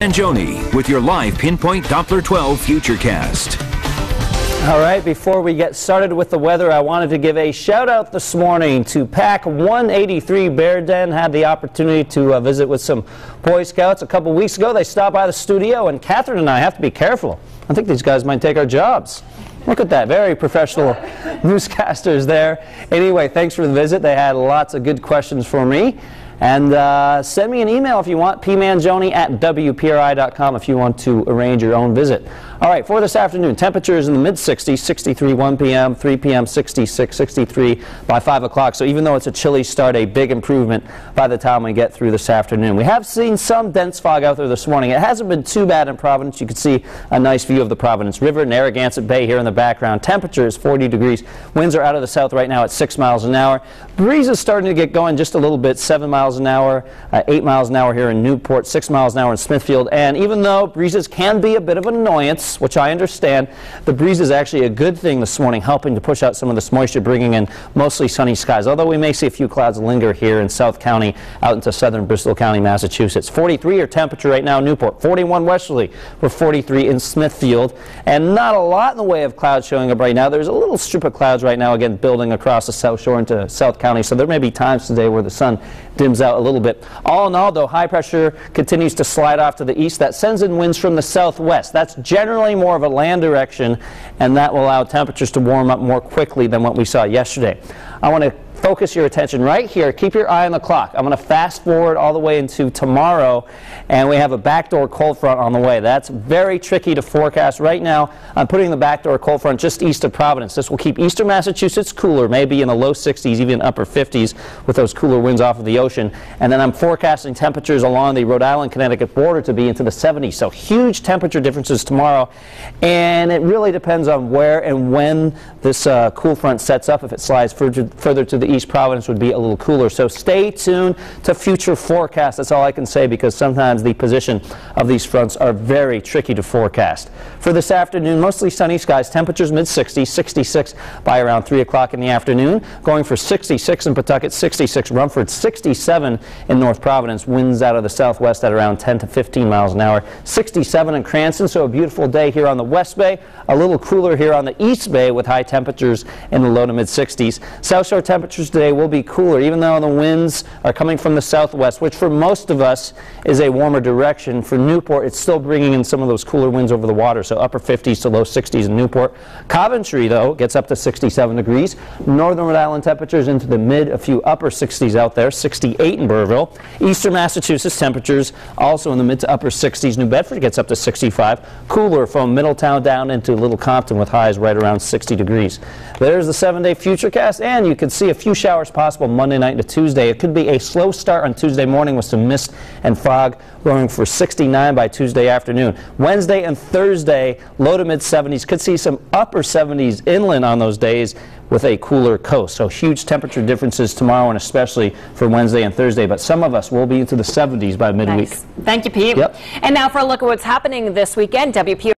And Joni with your live Pinpoint Doppler 12 Futurecast. All right, before we get started with the weather, I wanted to give a shout out this morning to Pack 183 Bear Den. Had the opportunity to visit with some Boy Scouts a couple weeks ago. They stopped by the studio, and Catherine and I have to be careful. I think these guys might take our jobs. Look at that, very professional newscasters there. Anyway, thanks for the visit. They had lots of good questions for me. And send me an email if you want, pmanjoni@wpri.com if you want to arrange your own visit. All right, for this afternoon, temperatures in the mid-60s, 63 1 p.m., 3 p.m. 66, 63 by 5 o'clock. So even though it's a chilly start, a big improvement by the time we get through this afternoon. We have seen some dense fog out there this morning. It hasn't been too bad in Providence. You can see a nice view of the Providence River, Narragansett Bay here in the background. Temperature is 40 degrees. Winds are out of the south right now at 6 miles an hour. Breeze is starting to get going just a little bit, 7 miles an hour, 8 miles an hour here in Newport, 6 miles an hour in Smithfield. And even though breezes can be a bit of an annoyance, which I understand, the breeze is actually a good thing this morning, helping to push out some of this moisture, bringing in mostly sunny skies. Although we may see a few clouds linger here in South County, out into southern Bristol County, Massachusetts. 43 your temperature right now in Newport, 41 westerly, we're 43 in Smithfield. And not a lot in the way of clouds showing up right now. There's a little strip of clouds right now, again, building across the South Shore into South County. So there may be times today where the sun dims out a little bit. All in all, though, high pressure continues to slide off to the east. That sends in winds from the southwest. That's generally more of a land direction, and that will allow temperatures to warm up more quickly than what we saw yesterday. I want to focus your attention right here. Keep your eye on the clock. I'm going to fast forward all the way into tomorrow, and we have a backdoor cold front on the way. That's very tricky to forecast. Right now, I'm putting the backdoor cold front just east of Providence. This will keep eastern Massachusetts cooler, maybe in the low 60s, even upper 50s with those cooler winds off of the ocean. And then I'm forecasting temperatures along the Rhode Island-Connecticut border to be into the 70s. So huge temperature differences tomorrow, and it really depends on where and when this cool front sets up. If it slides further to the East Providence would be a little cooler. So stay tuned to future forecasts. That's all I can say, because sometimes the position of these fronts are very tricky to forecast. For this afternoon, mostly sunny skies. Temperatures mid-60s, 66 by around 3 o'clock in the afternoon. Going for 66 in Pawtucket, 66 Rumford, 67 in North Providence. Winds out of the southwest at around 10 to 15 miles an hour. 67 in Cranston, so a beautiful day here on the West Bay. A little cooler here on the East Bay with high temperatures in the low to mid-60s. South Shore temperatures today will be cooler, even though the winds are coming from the southwest, which for most of us is a warmer direction. For Newport, it's still bringing in some of those cooler winds over the water, so upper 50s to low 60s in Newport. Coventry, though, gets up to 67 degrees. Northern Rhode Island temperatures into the mid, a few upper 60s out there, 68 in Burrillville. Eastern Massachusetts temperatures also in the mid to upper 60s. New Bedford gets up to 65. Cooler from Middletown down into Little Compton with highs right around 60 degrees. There's the 7-day Futurecast, and you can see a few showers possible Monday night to Tuesday. It could be a slow start on Tuesday morning with some mist and fog, going for 69 by Tuesday afternoon. Wednesday and Thursday, low to mid-70s. Could see some upper 70s inland on those days with a cooler coast. So huge temperature differences tomorrow, and especially for Wednesday and Thursday. But some of us will be into the 70s by midweek. Nice. Thank you, Pete. Yep. And now for a look at what's happening this weekend. WPRI